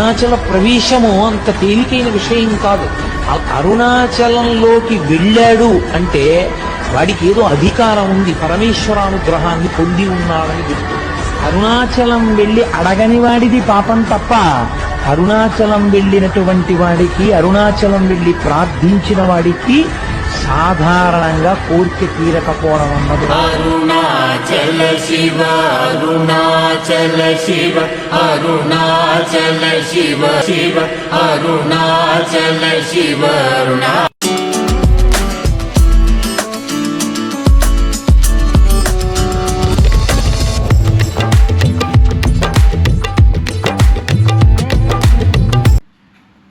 అరుణాచల ప్రవేశము అంత తేలికైన విషయం కాదు. అరుణాచలంలోకి వెళ్ళాడు అంటే వాడికి ఏదో అధికారం ఉంది, పరమేశ్వరానుగ్రహాన్ని పొంది ఉన్నాడని గుర్తు. అరుణాచలం వెళ్ళి అడగని వాడిది పాపం తప్ప, అరుణాచలం వెళ్ళినటువంటి వాడికి, అరుణాచలం వెళ్ళి ప్రార్థించిన వాడికి సాధారణంగా కోరిక తీరకపోవడం అన్నది. Arunachala Shiva Arunachala Shiva Arunachala Shiva Shiva Arunachala Shiva Aruna.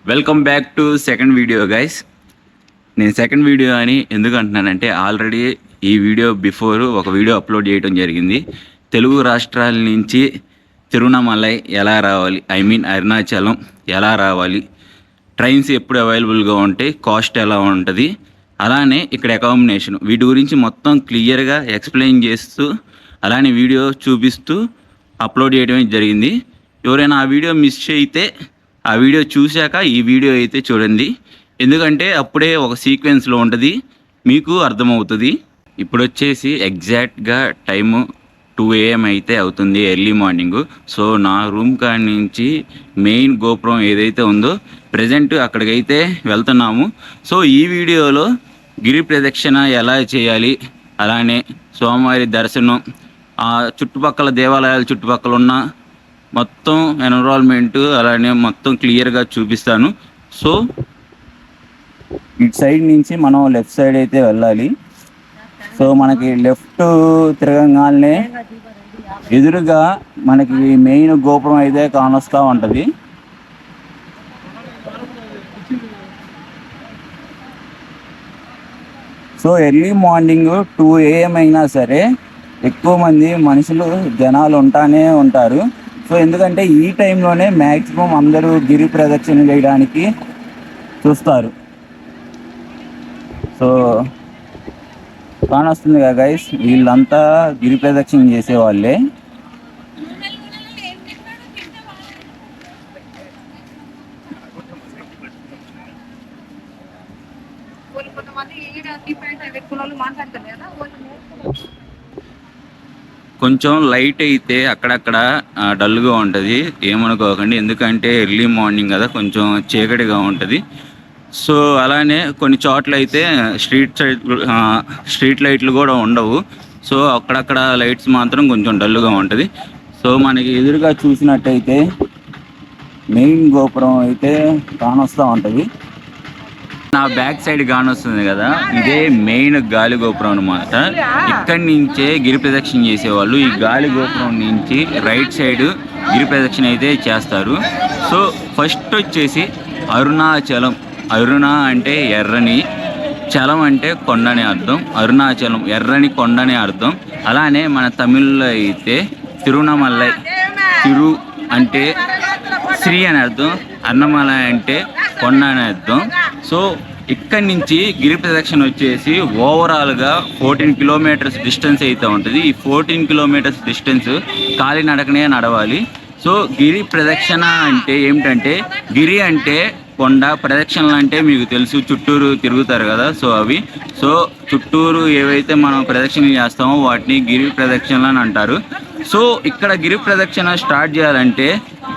Welcome back to second video guys. నేను సెకండ్ వీడియో అని ఎందుకు అంటున్నానంటే, ఆల్రెడీ ఈ వీడియో బిఫోర్ ఒక వీడియో అప్లోడ్ చేయడం జరిగింది. తెలుగు రాష్ట్రాల నుంచి తిరువణమలై ఎలా రావాలి, అరుణాచలం ఎలా రావాలి, ట్రైన్స్ ఎప్పుడు అవైలబుల్గా ఉంటాయి, కాస్ట్ ఎలా ఉంటుంది, అలానే ఇక్కడ అకామిడేషన్, వీటి గురించి మొత్తం క్లియర్గా ఎక్స్ప్లెయిన్ చేస్తూ అలానే వీడియో చూపిస్తూ అప్లోడ్ చేయడం జరిగింది. ఎవరైనా ఆ వీడియో మిస్ అయితే ఆ వీడియో చూశాక ఈ వీడియో అయితే చూడండి, ఎందుకంటే అప్పుడే ఒక సీక్వెన్స్లో ఉంటుంది, మీకు అర్థమవుతుంది. ఇప్పుడు వచ్చేసి ఎగ్జాక్ట్గా టైము 2 AM అయితే అవుతుంది, ఎర్లీ మార్నింగ్. సో నా రూమ్ కాడి నుంచి మెయిన్ గోపురం ఏదైతే ఉందో ప్రజెంట్ అక్కడికైతే వెళ్తున్నాము. సో ఈ వీడియోలో గిరి ప్రదక్షిణ ఎలా చేయాలి, అలానే స్వామివారి దర్శనం, ఆ చుట్టుపక్కల దేవాలయాల చుట్టుపక్కల ఉన్న మొత్తం ఎన్విరాన్మెంట్ అలానే మొత్తం క్లియర్గా చూపిస్తాను. సో ఇటు సైడ్ నుంచి మనం లెఫ్ట్ సైడ్ అయితే వెళ్ళాలి. సో మనకి లెఫ్ట్ తిరగగానే ఎదురుగా మనకి మెయిన్ గోపురం అయితే కానొస్తూ ఉంటుంది. సో ఎర్లీ మార్నింగ్ 2 AM అయినా సరే ఎక్కువ మంది మనుషులు జనాలు ఉంటానే ఉంటారు. సో ఎందుకంటే ఈ టైంలోనే మ్యాక్సిమం అందరూ గిరి ప్రదక్షిణ చేయడానికి చూస్తారు. సో కానొస్తుంది కదా గైస్, వీళ్ళంతా గిరి ప్రదక్షిణ చేసేవాళ్ళే. కొంచెం లైట్ అయితే అక్కడక్కడ డల్గా ఉంటుంది, ఏమనుకోకండి, ఎందుకంటే ఎర్లీ మార్నింగ్ కదా, కొంచెం చీకటిగా ఉంటుంది. సో అలానే కొన్ని చోట్ల అయితే స్ట్రీట్ లైట్లు కూడా ఉండవు. సో అక్కడక్కడ లైట్స్ మాత్రం కొంచెం డల్గా ఉంటుంది. సో మనకి ఎదురుగా చూసినట్టయితే మెయిన్ గోపురం అయితే కానొస్తూ ఉంటుంది. నా బ్యాక్ సైడ్ కానొస్తుంది కదా, ఇదే మెయిన్ గాలి గోపురం అనమాట. ఇక్కడి నుంచే గిరి ప్రదక్షిణ చేసేవాళ్ళు ఈ గాలి గోపురం నుంచి రైట్ సైడ్ గిరి ప్రదక్షిణ అయితే చేస్తారు. సో ఫస్ట్ వచ్చేసి అరుణాచలం, అరుణ అంటే ఎర్రని, చలం అంటే కొండ అని అర్థం, అరుణాచలం ఎర్రని కొండ అని అర్థం. అలానే మన తమిళ్లో అయితే తిరువణమలై, తిరు అంటే శ్రీ అని అర్థం, అన్నమలై అంటే కొండ అని అర్థం. సో ఇక్కడి నుంచి గిరి ప్రదక్షిణ వచ్చేసి ఓవరాల్గా 14 కిలోమీటర్స్ డిస్టెన్స్ అయితే ఉంటుంది. ఈ 14 కిలోమీటర్స్ డిస్టెన్స్ కాలినడకనే నడవాలి. సో గిరి ప్రదక్షిణ అంటే ఏమిటంటే, గిరి అంటే కొండ, ప్రదక్షిణలు అంటే మీకు తెలుసు చుట్టూరు తిరుగుతారు కదా, సో అవి. సో చుట్టూరు ఏవైతే మనం ప్రదక్షిణ చేస్తామో వాటిని గిరి ప్రదక్షిణలు అని అంటారు. సో ఇక్కడ గిరి ప్రదక్షిణ స్టార్ట్ చేయాలంటే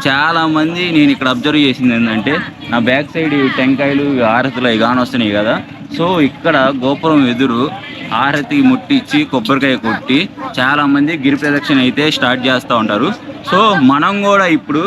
చాలామంది, నేను ఇక్కడ అబ్జర్వ్ చేసింది ఏంటంటే, నా బ్యాక్ సైడ్ టెంకాయలు హారతులు అవి కానొస్తున్నాయి కదా. సో ఇక్కడ గోపురం ఎదురు హారతి ముట్టించి కొబ్బరికాయ కొట్టి చాలామంది గిరి ప్రదక్షిణ అయితే స్టార్ట్ చేస్తూ ఉంటారు. సో మనం కూడా ఇప్పుడు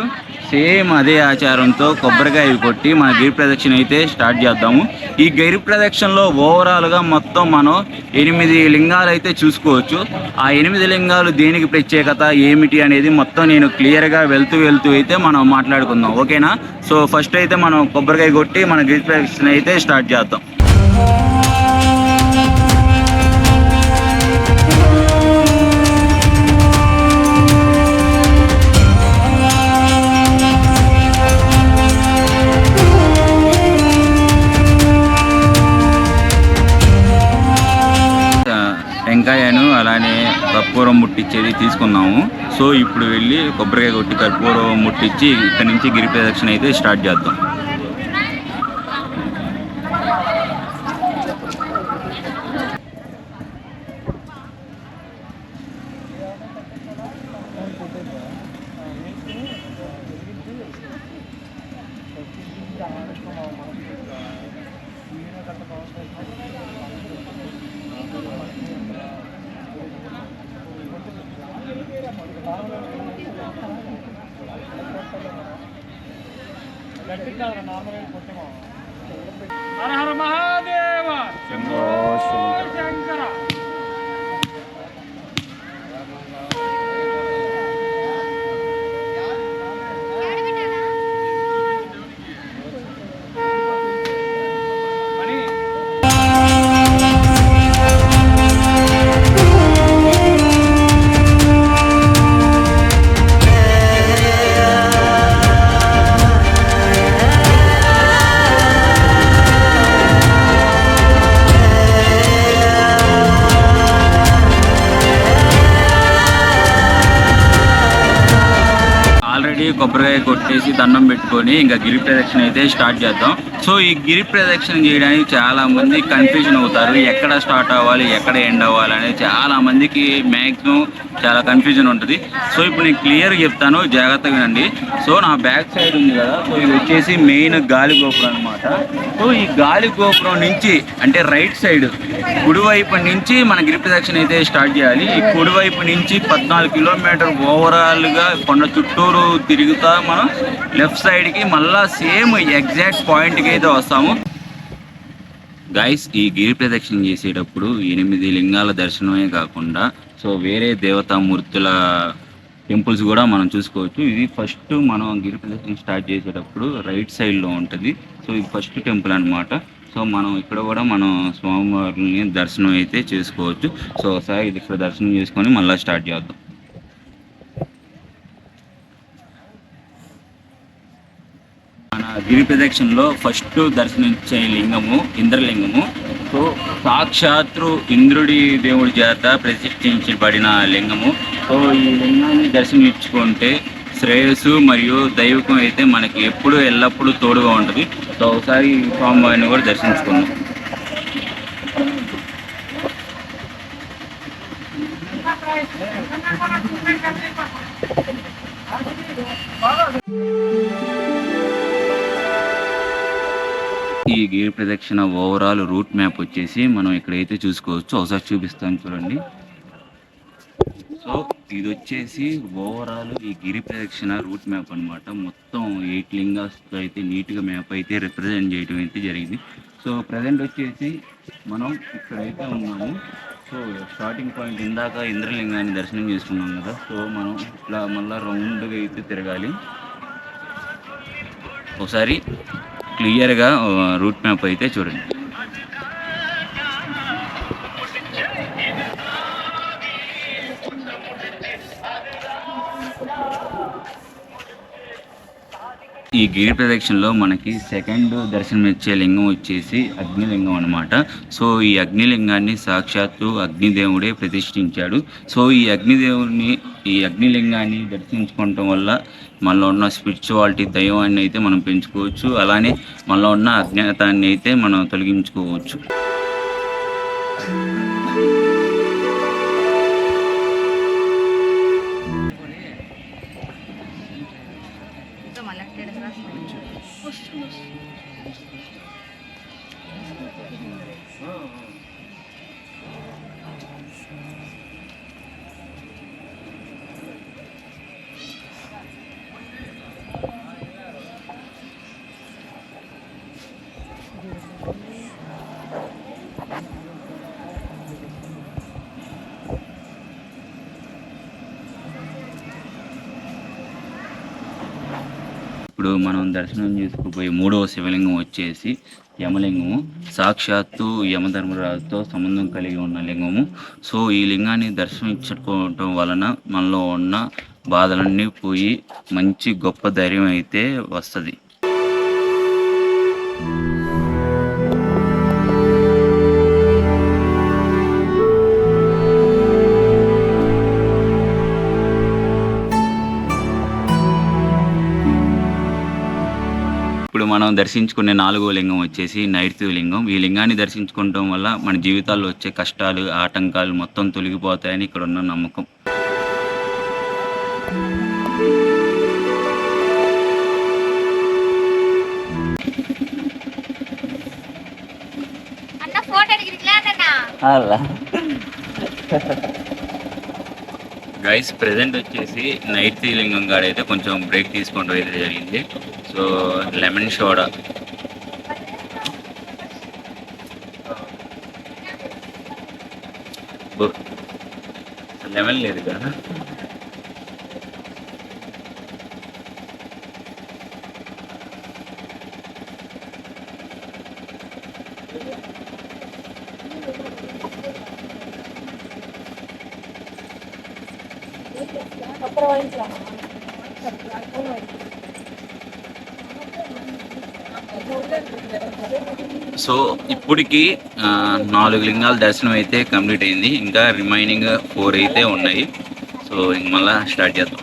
సేమ్ అదే ఆచారంతో కొబ్బరికాయ కొట్టి మన గిరి ప్రదక్షిణ అయితే స్టార్ట్ చేద్దాము. ఈ గిరి ప్రదక్షిణలో ఓవరాల్గా మొత్తం మనం 8 లింగాలు అయితే చూసుకోవచ్చు. ఆ 8 లింగాలు దేనికి ప్రత్యేకత ఏమిటి అనేది మొత్తం నేను క్లియర్గా వెళ్తూ అయితే మనం మాట్లాడుకుందాం, ఓకేనా? సో ఫస్ట్ అయితే మనం కొబ్బరికాయ కొట్టి మన గిరి ప్రదక్షిణ అయితే స్టార్ట్ చేద్దాం. టెంకాయను అలానే కర్పూరం ముట్టించేది తీసుకున్నాము. సో ఇప్పుడు వెళ్ళి కొబ్బరికాయ కొట్టి కర్పూరం ముట్టించి ఇక్కడ నుంచి గిరి ప్రదక్షిణ అయితే స్టార్ట్ చేద్దాం. హర హర మహాదేవ శంభో శంకర. కొబ్బరికాయ కొట్టేసి దండం పెట్టుకొని ఇంకా గిరి ప్రదక్షిణ అయితే స్టార్ట్ చేద్దాం. సో ఈ గిరి ప్రదక్షిణ చేయడానికి చాలా మంది కన్ఫ్యూజన్ అవుతారు, ఎక్కడ స్టార్ట్ అవ్వాలి ఎక్కడ ఎండ్ అవ్వాలి అనేది చాలా మందికి మ్యాక్సిమం చాలా కన్ఫ్యూజన్ ఉంటుంది. సో ఇప్పుడు నేను క్లియర్గా చెప్తాను, జాగ్రత్తగా వినండి. సో నా బ్యాక్ సైడ్ ఉంది కదా, సో ఇది వచ్చేసి మెయిన్ గాలి గోపురం అనమాట. సో ఈ గాలి గోపురం నుంచి అంటే రైట్ సైడ్ కుడివైపు నుంచి మన గిరి ప్రదక్షిణ అయితే స్టార్ట్ చేయాలి. ఈ కుడివైపు నుంచి 14 కిలోమీటర్ ఓవరాల్గా కొండ చుట్టూరు తిరుగుతా మనం లెఫ్ట్ సైడ్కి మళ్ళా సేమ్ ఎగ్జాక్ట్ పాయింట్కి అయితే వస్తాము. గైస్, ఈ గిరి ప్రదక్షిణ చేసేటప్పుడు 8 లింగాల దర్శనమే కాకుండా సో వేరే దేవతామూర్తుల టెంపుల్స్ కూడా మనం చూసుకోవచ్చు. ఇది ఫస్ట్ మనం గిరి ప్రదక్షిణ స్టార్ట్ చేసేటప్పుడు రైట్ సైడ్లో ఉంటుంది. సో ఇది ఫస్ట్ టెంపుల్ అనమాట. సో మనం ఇక్కడ కూడా మనం స్వామివారిని దర్శనం అయితే చేసుకోవచ్చు. సో ఒకసారి ఇది ఇక్కడ దర్శనం చేసుకొని మళ్ళీ స్టార్ట్ చేద్దాం. మన గిరి ప్రదక్షిణలో ఫస్ట్ దర్శనించే లింగము ఇంద్రలింగము. సో సాక్షాత్తు ఇంద్రుడి దేవుడి చేత ప్రతిష్ఠించబడిన లింగము. సో ఈ లింగాన్ని దర్శనించుకుంటే శ్రేయస్సు మరియు దైవకం అయితే మనకి ఎప్పుడు ఎల్లప్పుడూ తోడుగా ఉంటుంది. సో ఒకసారి స్వామివారిని కూడా దర్శించుకుందాం. ఈ గిరి ప్రదక్షిణ ఓవరాల్ రూట్ మ్యాప్ వచ్చేసి మనం ఇక్కడైతే చూసుకోవచ్చు. ఒకసారి చూపిస్తాను చూడండి. సో ఇది వచ్చేసి ఓవరాల్ ఈ గిరి ప్రదక్షిణ రూట్ మ్యాప్ అనమాట. మొత్తం 8 లింగాస్తో అయితే నీట్గా మ్యాప్ అయితే రిప్రజెంట్ చేయడం అయితే జరిగింది. సో ప్రజెంట్ వచ్చేసి మనం ఇక్కడైతే ఉన్నాము. సో స్టార్టింగ్ పాయింట్ ఇందాక ఇంద్రలింగాన్ని దర్శనం చేసుకున్నాం కదా. సో మనం ఇట్లా మళ్ళీ రౌండ్గా అయితే తిరగాలి. ఒకసారి క్లియర్గా రూట్ మ్యాప్ అయితే చూడండి. ఈ గిరి ప్రదక్షిణలో మనకి సెకండ్ దర్శనం ఇచ్చే లింగం వచ్చేసి అగ్నిలింగం అనమాట. సో ఈ అగ్నిలింగాన్ని సాక్షాత్తు అగ్నిదేవుడే ప్రతిష్ఠించాడు. సో ఈ అగ్నిలింగాన్ని దర్శించుకోవటం వల్ల మనలో ఉన్న స్పిరిచువాలిటీ దైవాన్ని అయితే మనం పెంచుకోవచ్చు. అలానే మనలో ఉన్న అజ్ఞాతాన్ని అయితే మనం తొలగించుకోవచ్చు. ఇప్పుడు మనం దర్శనం చేసుకుపోయే 3వ శివలింగం వచ్చేసి యమలింగము. సాక్షాత్తు యమధర్మరాజుతో సంబంధం కలిగి ఉన్న లింగము. సో ఈ లింగాన్ని దర్శించుకోవటం వలన మనలో ఉన్న బాధలన్నీ పోయి మంచి గొప్ప ధైర్యం అయితే వస్తుంది. ఇప్పుడు మనం దర్శించుకునే 4వ లింగం వచ్చేసి నైరుతి లింగం. ఈ లింగాన్ని దర్శించుకోవటం వల్ల మన జీవితాల్లో వచ్చే కష్టాలు, ఆటంకాలు మొత్తం తొలగిపోతాయని ఇక్కడ ఉన్న నమ్మకం. అలా గైస్ ప్రెజెంట్ వచ్చేసి నైరుతి లింగం కాడ అయితే కొంచెం బ్రేక్ తీసుకోవడం అయితే జరిగింది. సో లెమన్ సోడా లెమన్ లేదు కదా. సో ఇప్పటికి 4 లింగాల దర్శనం అయితే కంప్లీట్ అయింది. ఇంకా రిమైనింగ్ 4 అయితే ఉన్నాయి. సో ఇంక మళ్ళీ స్టార్ట్ చేద్దాం.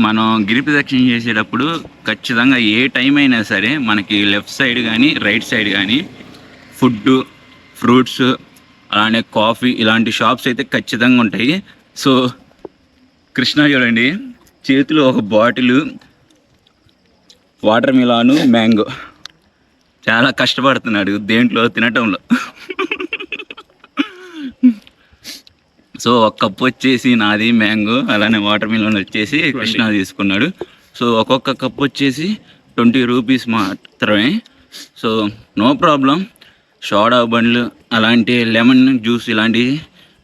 మనం గిరి ప్రదక్షిణ చేసేటప్పుడు ఖచ్చితంగా ఏ టైం అయినా సరే మనకి లెఫ్ట్ సైడ్ కానీ రైట్ సైడ్ కానీ ఫుడ్, ఫ్రూట్స్, అలానే కాఫీ ఇలాంటి షాప్స్ అయితే ఖచ్చితంగా ఉంటాయి. సో కృష్ణ చూడండి, చేతిలో ఒక బాటిల్ వాటర్ మిలాను, మ్యాంగో. చాలా కష్టపడుతున్నాడు దేంట్లో తినటంలో. సో ఒక కప్పు వచ్చేసి నాది మ్యాంగో, అలానే వాటర్ మిలాన్ వచ్చేసి కృష్ణ తీసుకున్నాడు. సో ఒక్కొక్క కప్పు వచ్చేసి 20 రూపీస్ మాత్రమే. So no problem. సోడా బండ్లు అలాంటి లెమన్ జ్యూస్ ఇలాంటివి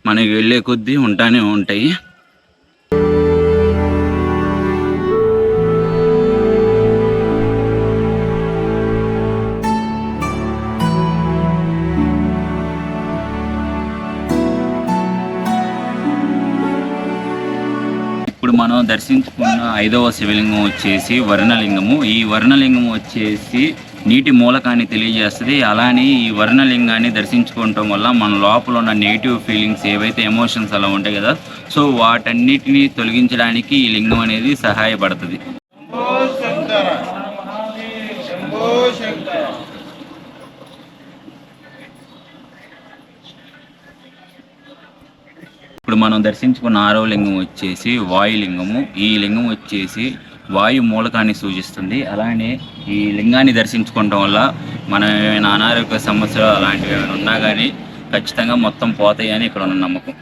మనకి వెళ్ళే కొద్దీ ఉంటానే ఉంటాయి. ఇప్పుడు మనం దర్శించుకున్న 5వ శివలింగం వచ్చేసి వర్ణలింగము. ఈ వర్ణలింగం వచ్చేసి నీటి మూలకాన్ని తెలియజేస్తుంది. అలానే ఈ వర్ణలింగాన్ని దర్శించుకోవటం వల్ల మన లోపల ఉన్న నెగిటివ్ ఫీలింగ్స్ ఏవైతే ఎమోషన్స్ అలా ఉంటాయి కదా, సో వాటన్నిటిని తొలగించడానికి ఈ లింగం అనేది సహాయపడుతుంది. ఇప్పుడు మనం దర్శించుకున్న 6వ లింగం వచ్చేసి వాయులింగము. ఈ లింగం వచ్చేసి వాయు మూలకాన్ని సూచిస్తుంది. అలానే ఈ లింగాన్ని దర్శించుకోవటం వల్ల మనం ఏమైనా అనారోగ్య సమస్యలు అలాంటివి ఏమైనా ఉన్నా కానీ ఖచ్చితంగా మొత్తం పోతాయి అని ఇక్కడ ఉన్న నమ్మకం.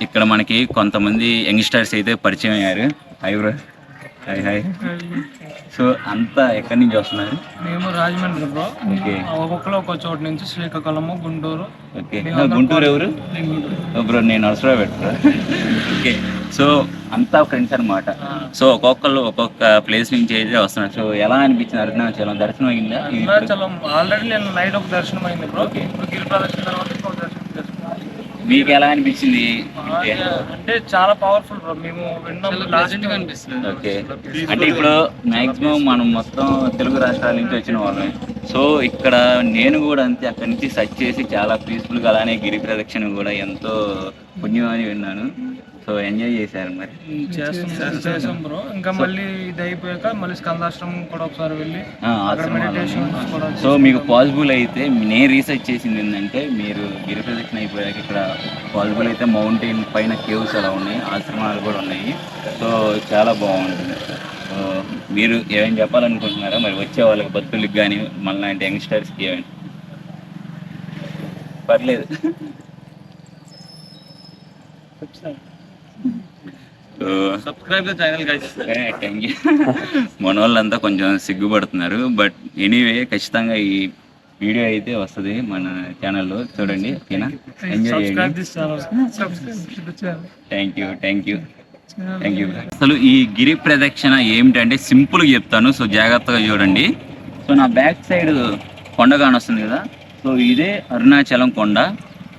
ఇక్కడ మనకి కొంతమంది యంగ్స్టర్స్ అయితే పరిచయం అయ్యారు. Hi hi. సో అంతా ఎక్కడి నుంచి వస్తున్నారు? మేము రాజమండ్రి బ్రో. ఓకే. ఒక్కొక్కరు ఒక్కో చోటు నుంచి శ్రీకాకుళము, గుంటూరు. ఓకే. గుంటూరు ఎవరు? బ్రో నేను అవసరం పెట్టరా. ఓకే. సో అంతా ఫ్రెండ్స్ అనమాట. సో ఒక్కొక్కరు ఒక్కొక్క ప్లేస్ నుంచి అయితే వస్తున్నారు. సో ఎలా అనిపించింది అరుణాచలం? దర్శనం అయిందా? అరుణాచలం ఆల్రెడీ నేను నైట్ ఒక దర్శనం అయింది బ్రో. ఇప్పుడు గిరి ప్రదర్శన తర్వాత ఇంకొక దర్శనం చేసుకున్నాను. మీకు ఎలా అనిపించింది? అంటే చాలా పవర్ఫుల్ బ్రో. మేము విన్నాం అనిపిస్తుంది. ఓకే. అంటే ఇప్పుడు మాక్సిమం మనం మొత్తం తెలుగు రాష్ట్రాల నుంచి వచ్చిన వాళ్ళం. సో ఇక్కడ నేను కూడా అంతే, అక్కడి నుంచి సెర్చ్ చేసి చాలా పీస్ఫుల్గా, అలానే గిరి ప్రదక్షిణ కూడా ఎంతో పుణ్యం అని విన్నాను. సో ఎంజాయ్ చేశారు మరి? చేసాం బ్రో. ఇంకా మళ్ళీ ఇది అయిపోయాక మళ్ళీ స్కందాశ్రమం కూడా ఒకసారి వెళ్ళి మెడిటేషన్ కూడా. సో మీకు పాసిబుల్ అయితే, నేను రీసెర్చ్ చేసింది ఏంటంటే, మీరు గిరి ప్రదక్షిణ అయిపోయాక ఇక్కడ పాసిబుల్ అయితే మౌంటైన్ పైన కేవ్స్ అలా ఉన్నాయి, ఆశ్రమాలు కూడా ఉన్నాయి. సో చాలా బాగుంటుంది. సో మీరు ఏమైనా చెప్పాలనుకుంటున్నారా మరి వచ్చే వాళ్ళకి, భక్తులకి కానీ మళ్ళీ అంటే యంగ్స్టర్స్కి ఏమైనా? పర్లేదు. Subscribe the channel guys. Thank you. మన వాళ్ళంతా కొంచెం సిగ్గుపడుతున్నారు. బట్ ఎనీవే ఖచ్చితంగా ఈ వీడియో అయితే వస్తుంది మన ఛానల్లో, చూడండి. ఓకేనా? ఎంజాయ్ చేయండి. Thank you. అసలు ఈ గిరి ప్రదక్షిణ ఏమిటంటే సింపుల్గా చెప్తాను. సో జాగ్రత్తగా చూడండి. సో నా బ్యాక్ సైడ్ కొండ కానొస్తుంది కదా, సో ఇదే అరుణాచలం కొండ.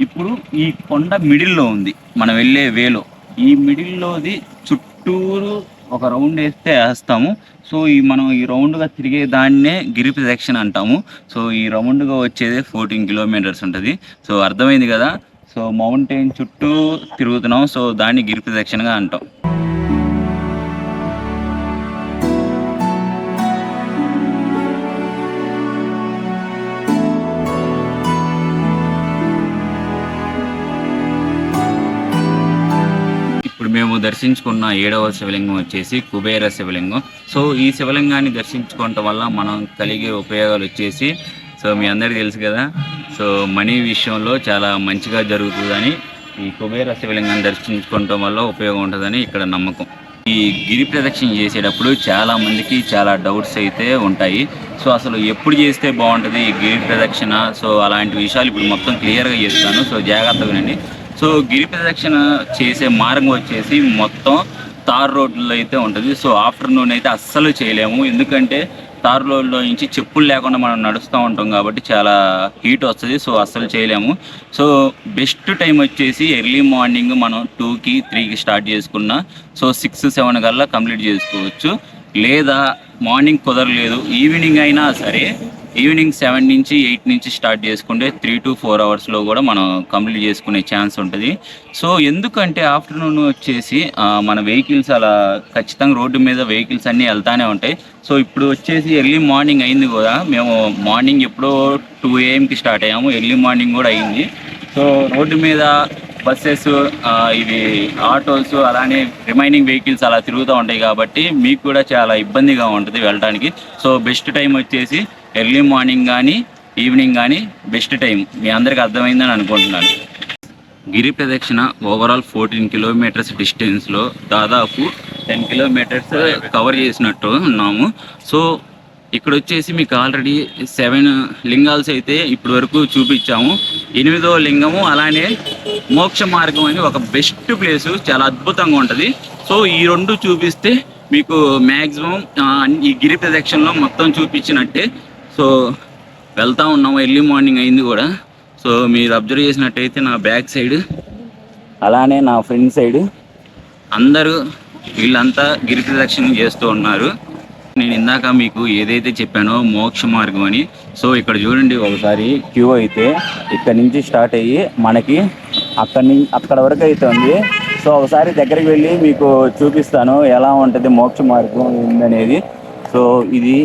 ఇప్పుడు ఈ కొండ మిడిల్లో ఉంది మనం వెళ్ళే వేలో. ఈ మిడిల్లోది చుట్టూరు ఒక రౌండ్ వేస్తాము. సో మనం ఈ రౌండ్గా తిరిగే దాన్నే గిరి ప్రదక్షిణ అంటాము. సో ఈ రౌండ్గా వచ్చేదే 14 కిలోమీటర్స్ ఉంటుంది. సో అర్థమైంది కదా. సో మౌంటైన్ చుట్టూ తిరుగుతున్నాం. సో దాన్ని గిరి ప్రదక్షిణగా అంటాం. మేము దర్శించుకున్న 7వ శివలింగం వచ్చేసి కుబేర శివలింగం. సో ఈ శివలింగాన్ని దర్శించుకోవటం వల్ల మనం కలిగే ఉపయోగాలు వచ్చేసి, సో మీ అందరికీ తెలుసు కదా, సో మనీ విషయంలో చాలా మంచిగా జరుగుతుందని ఈ కుబేర శివలింగాన్ని దర్శించుకోవటం వల్ల ఉపయోగం ఉంటుందని ఇక్కడ నమ్మకం. ఈ గిరి ప్రదక్షిణ చేసేటప్పుడు చాలా మందికి చాలా డౌట్స్ అయితే ఉంటాయి. సో అసలు ఎప్పుడు చేస్తే బాగుంటుంది ఈ గిరి ప్రదక్షిణ, సో అలాంటి విషయాలు ఇప్పుడు మొత్తం క్లియర్గా చేస్తాను. సో జాగ్రత్తగా వినండి. సో గిరి ప్రదక్షిణ చేసే మార్గం వచ్చేసి మొత్తం తార్ రోడ్లో అయితే ఉంటుంది. సో ఆఫ్టర్నూన్ అయితే అస్సలు చేయలేము, ఎందుకంటే తార్ రోడ్లో నుంచి చెప్పులు లేకుండా మనం నడుస్తూ ఉంటాం కాబట్టి చాలా హీట్ వస్తుంది. సో అస్సలు చేయలేము. సో బెస్ట్ టైం వచ్చేసి ఎర్లీ మార్నింగ్ మనం 2కి 3కి స్టార్ట్ చేసుకున్నా సో 6-7 కల్లా కంప్లీట్ చేసుకోవచ్చు. లేదా మార్నింగ్ కుదరలేదు ఈవినింగ్ అయినా సరే, ఈవినింగ్ 7 నుంచి 8 నుంచి స్టార్ట్ చేసుకుంటే 3 to 4 అవర్స్లో కూడా మనం కంప్లీట్ చేసుకునే ఛాన్స్ ఉంటుంది. సో ఎందుకంటే ఆఫ్టర్నూన్ వచ్చేసి మన వెహికల్స్ అలా ఖచ్చితంగా రోడ్డు మీద వెహికల్స్ అన్నీ వెళ్తానే ఉంటాయి. సో ఇప్పుడు వచ్చేసి ఎర్లీ మార్నింగ్ అయింది కూడా, మేము మార్నింగ్ ఎప్పుడో 2 AM స్టార్ట్ అయ్యాము, ఎర్లీ మార్నింగ్ కూడా అయింది. సో రోడ్డు మీద బస్సెస్, ఇవి ఆటోస్, అలానే రిమైనింగ్ వెహికల్స్ అలా తిరుగుతూ ఉంటాయి కాబట్టి మీకు కూడా చాలా ఇబ్బందిగా ఉంటుంది వెళ్ళడానికి. సో బెస్ట్ టైం వచ్చేసి ఎర్లీ మార్నింగ్ కానీ ఈవినింగ్ కానీ బెస్ట్ టైం. మీ అందరికీ అర్థమైందని అనుకుంటున్నాను. గిరి ప్రదక్షిణ ఓవరాల్ 14 కిలోమీటర్స్ డిస్టెన్స్లో దాదాపు 10 కిలోమీటర్స్ కవర్ చేసినట్టు ఉన్నాము. సో ఇక్కడ వచ్చేసి మీకు ఆల్రెడీ 7 లింగాల్స్ అయితే ఇప్పటి వరకు చూపించాము. 8వ లింగము అలానే మోక్ష మార్గం అని ఒక బెస్ట్ ప్లేసు, చాలా అద్భుతంగా ఉంటుంది. సో ఈ 2 చూపిస్తే మీకు మ్యాక్సిమం ఈ గిరి ప్రదక్షిణలో మొత్తం చూపించినట్టే. సో వెళ్తూ ఉన్నాము, ఎర్లీ మార్నింగ్ అయింది కూడా. సో మీరు అబ్జర్వ్ చేసినట్టయితే నా బ్యాక్ సైడ్ అలానే నా ఫ్రంట్ సైడ్ అందరూ వీళ్ళంతా గిరి ప్రదక్షిణ చేస్తూ ఉన్నారు. నేను ఇందాక మీకు ఏదైతే చెప్పానో మోక్ష మార్గం అని, సో ఇక్కడ చూడండి ఒకసారి క్యూ అయితే ఇక్కడ నుంచి స్టార్ట్ అయ్యి మనకి అక్కడ వరకు అయితే ఉంది. సో ఒకసారి దగ్గరికి వెళ్ళి మీకు చూపిస్తాను ఎలా ఉంటుంది మోక్ష మార్గం ఏందనేది. సో ఇది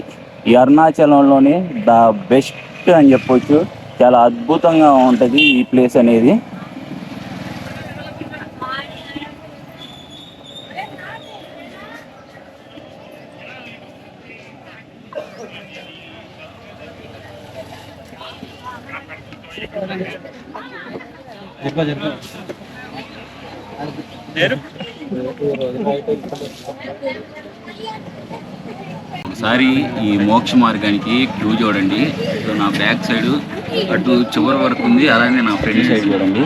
ఈ అరుణాచలంలోనే ద బెస్ట్ అని చెప్పొచ్చు, చాలా అద్భుతంగా ఉంటుంది ఈ ప్లేస్ అనేది. ఒకసారి ఈ మోక్ష మార్గానికి క్యూ చూడండి. సో నా బ్యాక్ సైడ్ అటు చివరి వరకు ఉంది, అలానే నా ఫ్రంట్ సైడ్ చూడండి.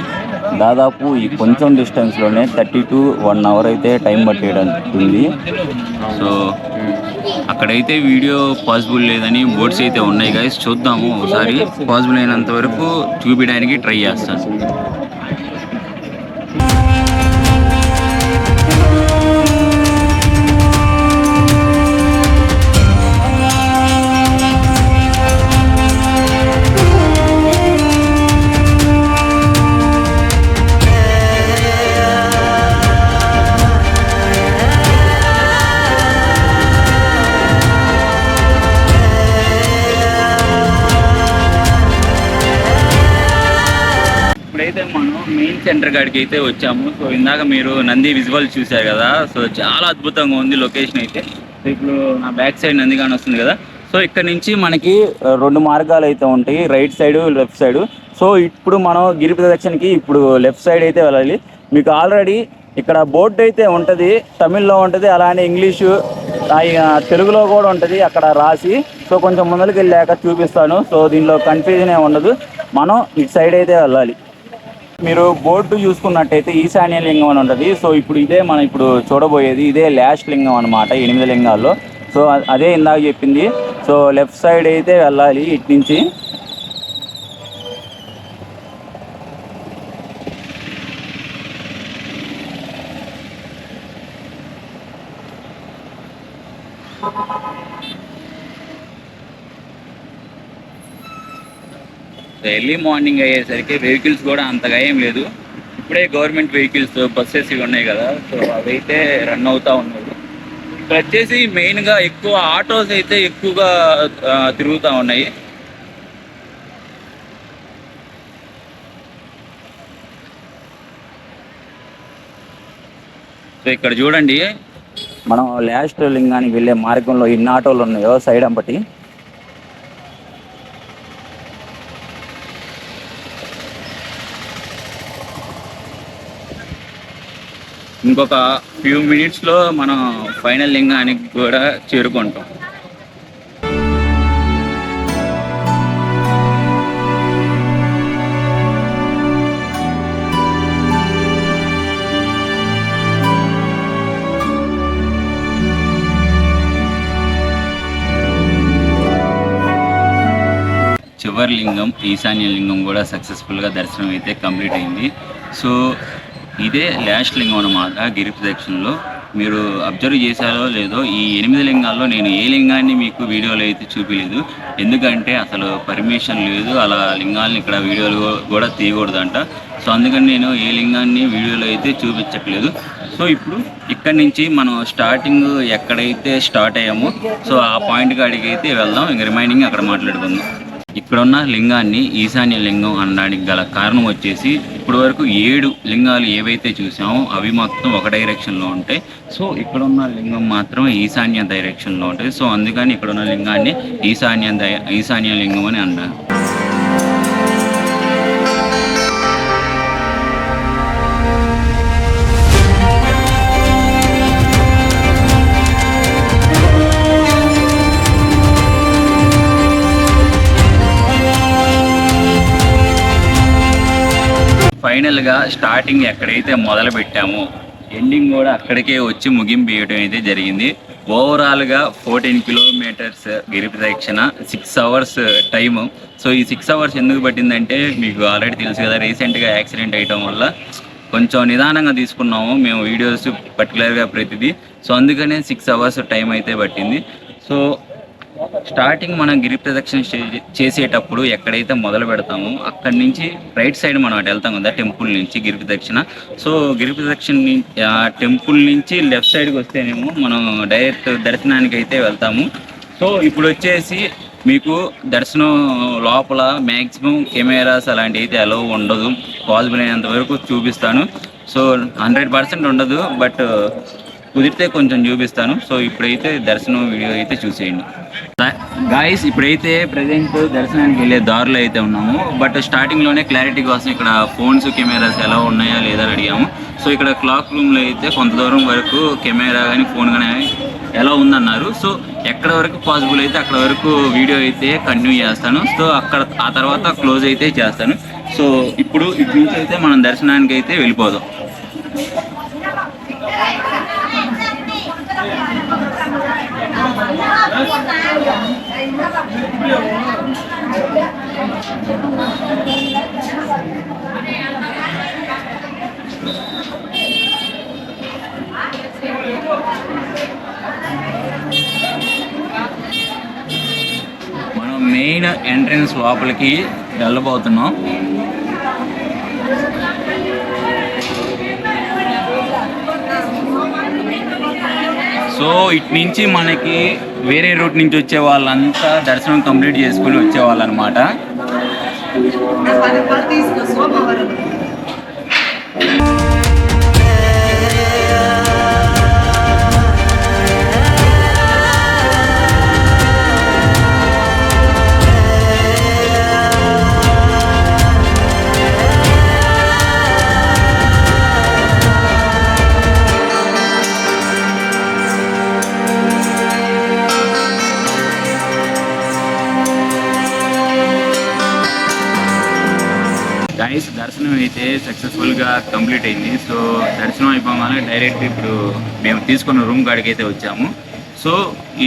దాదాపు ఈ కొంచెం డిస్టెన్స్లోనే 30 to 1 hour అయితే టైం పట్టేయడానికి. సో అక్కడైతే వీడియో పాసిబుల్ లేదని బోర్డ్స్ అయితే ఉన్నాయి గైస్, చూద్దాము ఒకసారి. పాసిబుల్ అయినంత వరకు చూపించడానికి ట్రై చేస్తాను. ఇప్పుడైతే మనం మెయిన్ సెంటర్ కాడికి అయితే వచ్చాము. సో ఇందాక మీరు నంది విజువల్ చూశారు కదా, సో చాలా అద్భుతంగా ఉంది లొకేషన్ అయితే. సో ఇప్పుడు నా బ్యాక్ సైడ్ నందిగాని వస్తుంది కదా. సో ఇక్కడ నుంచి మనకి 2 మార్గాలు అయితే ఉంటాయి, right side left side. So ఇప్పుడు మనం గిరి ప్రదక్షిణకి ఇప్పుడు లెఫ్ట్ సైడ్ అయితే వెళ్ళాలి. మీకు ఆల్రెడీ ఇక్కడ బోర్డు అయితే ఉంటుంది, తమిళ్లో ఉంటుంది, అలానే ఇంగ్లీషు తెలుగులో కూడా ఉంటుంది అక్కడ రాసి. సో కొంచెం ముందరికి వెళ్ళాక చూపిస్తాను. సో దీనిలో కన్ఫ్యూజన్ ఏమి ఉండదు, మనం ఇటు సైడ్ అయితే వెళ్ళాలి. మీరు బోర్డు చూసుకున్నట్టయితే ఈశాన్య లింగం అని ఉంటుంది. సో ఇప్పుడు ఇదే మనం ఇప్పుడు చూడబోయేది ఇదే లాస్ట్ లింగం అనమాట 8 లింగాల్లో. సో అదే ఇందాక చెప్పింది. సో లెఫ్ట్ సైడ్ అయితే వెళ్ళాలి ఇటు నుంచి. ఎర్లీ మార్నింగ్ అయ్యేసరికి వెహికల్స్ కూడా అంతగా ఏం లేదు. ఇప్పుడే గవర్నమెంట్ వెహికల్స్ బస్సెస్ ఇవి ఉన్నాయి కదా, సో అవైతే రన్ అవుతూ ఉన్నాయి. ఇక్కడ వచ్చేసి మెయిన్గా ఎక్కువ ఆటోస్ అయితే ఎక్కువగా తిరుగుతూ ఉన్నాయి. సో ఇక్కడ చూడండి, మనం లాస్ట్ లింగానికి వెళ్ళే మార్గంలో ఎన్ని ఆటోలు ఉన్నాయో సైడ్ అంబటి. ఇంకొక ఫ్యూ మినిట్స్లో మనం ఫైనల్ లింగానికి కూడా చేరుకుంటాం. చివరి లింగం ఈశాన్య లింగం కూడా సక్సెస్ఫుల్గా దర్శనం అయితే కంప్లీట్ అయింది. సో ఇదే లాస్ట్ లింగం అన్నమాట గిరి ప్రదక్షిణలో. మీరు అబ్జర్వ్ చేశారో లేదో, ఈ 8 లింగాల్లో నేను ఏ లింగాన్ని మీకు వీడియోలో అయితే చూపించలేదు. ఎందుకంటే అసలు పర్మిషన్ లేదు, అలా లింగాల్ని ఇక్కడ వీడియోలు కూడా తీయకూడదంట. సో అందుకని నేను ఏ లింగాన్ని వీడియోలో అయితే చూపించట్లేదు. సో ఇప్పుడు ఇక్కడ నుంచి మనం స్టార్టింగ్ ఎక్కడైతే స్టార్ట్ అయ్యామో సో ఆ పాయింట్ కాడికి అయితే వెళ్దాం. ఇంక రిమైనింగ్ అక్కడ మాట్లాడుకుందాం. ఇక్కడున్న లింగాన్ని ఈశాన్య లింగం అనడానికి గల కారణం వచ్చేసి, ఇప్పటి వరకు 7 లింగాలు ఏవైతే చూసామో అవి మొత్తం ఒక డైరెక్షన్లో ఉంటాయి. సో ఇక్కడున్న లింగం మాత్రం ఈశాన్య డైరెక్షన్లో ఉంటుంది. సో అందుకని ఇక్కడున్న లింగాన్ని ఈశాన్య లింగం అని అన్నారు. ఫైనల్గా స్టార్టింగ్ ఎక్కడైతే మొదలు పెట్టామో ఎండింగ్ కూడా అక్కడికే వచ్చి ముగింపు వేయడం అయితే జరిగింది. ఓవరాల్గా 14 కిలోమీటర్స్ గిరి ప్రదక్షిణ, 6 అవర్స్ టైము. సో ఈ 6 అవర్స్ ఎందుకు పట్టిందంటే మీకు ఆల్రెడీ తెలుసు కదా, రీసెంట్గా యాక్సిడెంట్ అయ్యడం వల్ల కొంచెం నిదానంగా తీసుకున్నాము మేము వీడియోస్ పర్టికులర్గా ప్రతిదీ. సో అందుకనే 6 అవర్స్ టైం అయితే పట్టింది. సో స్టార్టింగ్ మనం గిరి ప్రదక్షిణ చేసేటప్పుడు ఎక్కడైతే మొదలు పెడతామో అక్కడి నుంచి రైట్ సైడ్ మనం అటు వెళ్తాం కదా టెంపుల్ నుంచి గిరి ప్రదక్షిణ. సో గిరి ప్రదక్షిణ టెంపుల్ నుంచి లెఫ్ట్ సైడ్కి వస్తేనేమో మనం డైరెక్ట్ దర్శనానికి అయితే వెళ్తాము. సో ఇప్పుడు వచ్చేసి మీకు దర్శనం లోపల మ్యాక్సిమం కెమెరాస్ అలాంటివి అయితే అలౌ ఉండదు. పాసిబుల్ అయినంత వరకు చూపిస్తాను. సో 100% ఉండదు, బట్ కుదిరితే కొంచెం చూపిస్తాను. సో ఇప్పుడైతే దర్శనం వీడియో అయితే చూసేయండి గాయస్. ఇప్పుడైతే ప్రజెంట్ దర్శనానికి వెళ్ళే దారిలో అయితే ఉన్నాము. బట్ స్టార్టింగ్లోనే క్లారిటీ కోసం ఇక్కడ ఫోన్స్ కెమెరాస్ ఎలా ఉన్నాయా లేదా అడిగాము. సో ఇక్కడ క్లాక్ రూమ్లో అయితే కొంత దూరం వరకు కెమెరా కానీ ఫోన్ కానీ ఎలా ఉందన్నారు. సో ఎక్కడ వరకు పాసిబుల్ అయితే అక్కడ వరకు వీడియో అయితే కంటిన్యూ చేస్తాను. సో అక్కడ ఆ తర్వాత క్లోజ్ అయితే చేస్తాను. సో ఇప్పుడు ఇటు నుంచి అయితే మనం దర్శనానికి అయితే వెళ్ళిపోదాం. మనం మెయిన్ ఎంట్రన్స్ లోపలికి వెళ్ళబోతున్నాం. సో ఇటు నుంచి మనకి వేరే రూట్ నుంచి వచ్చే వాళ్ళంతా దర్శనం కంప్లీట్ చేసుకుని వచ్చేవాళ్ళు అనమాట. గైస్ దర్శనం అయితే సక్సెస్ఫుల్గా కంప్లీట్ అయింది. సో దర్శనం అయిపోగానే డైరెక్ట్ ఇప్పుడు మేము తీసుకున్న రూమ్ కాడికి అయితే వచ్చాము. సో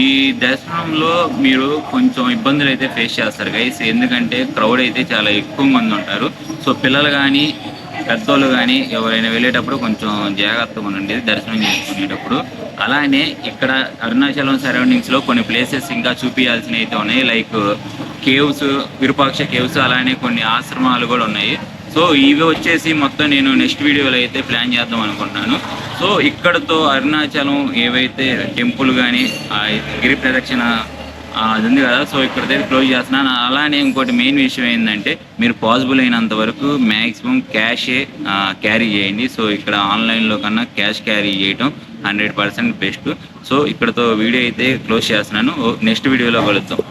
ఈ దర్శనంలో మీరు కొంచెం ఇబ్బందులు అయితే ఫేస్ చేస్తారు గైస్, ఎందుకంటే క్రౌడ్ అయితే చాలా ఎక్కువ మంది ఉంటారు. సో పిల్లలు కానీ పెద్దోళ్ళు కానీ ఎవరైనా వెళ్ళేటప్పుడు కొంచెం జాగ్రత్తగా ఉండండి దర్శనం చేసుకునేటప్పుడు. అలానే ఇక్కడ అరుణాచలం సరౌండింగ్స్లో కొన్ని ప్లేసెస్ ఇంకా చూపించాల్సినవి అయితే ఉన్నాయి. లైక్ కేవ్స్, విరూపాక్ష కేవ్స్, అలానే కొన్ని ఆశ్రమాలు కూడా ఉన్నాయి. సో ఇవి వచ్చేసి మొత్తం నేను నెక్స్ట్ వీడియోలో అయితే ప్లాన్ చేద్దాం అనుకుంటున్నాను. సో ఇక్కడతో అరుణాచలం ఏవైతే టెంపుల్ కానీ గిరి ప్రదక్షిణ అది ఉంది కదా, సో ఇక్కడ దగ్గర క్లోజ్ చేస్తున్నాను. అలానే ఇంకోటి మెయిన్ విషయం ఏంటంటే మీరు పాసిబుల్ అయినంత వరకు మ్యాక్సిమం క్యాషే క్యారీ చేయండి. సో ఇక్కడ ఆన్లైన్లో కన్నా క్యాష్ క్యారీ చేయటం 100% బెస్ట్. సో ఇక్కడతో వీడియో అయితే క్లోజ్ చేస్తున్నాను. నెక్స్ట్ వీడియోలో కలుద్దాం.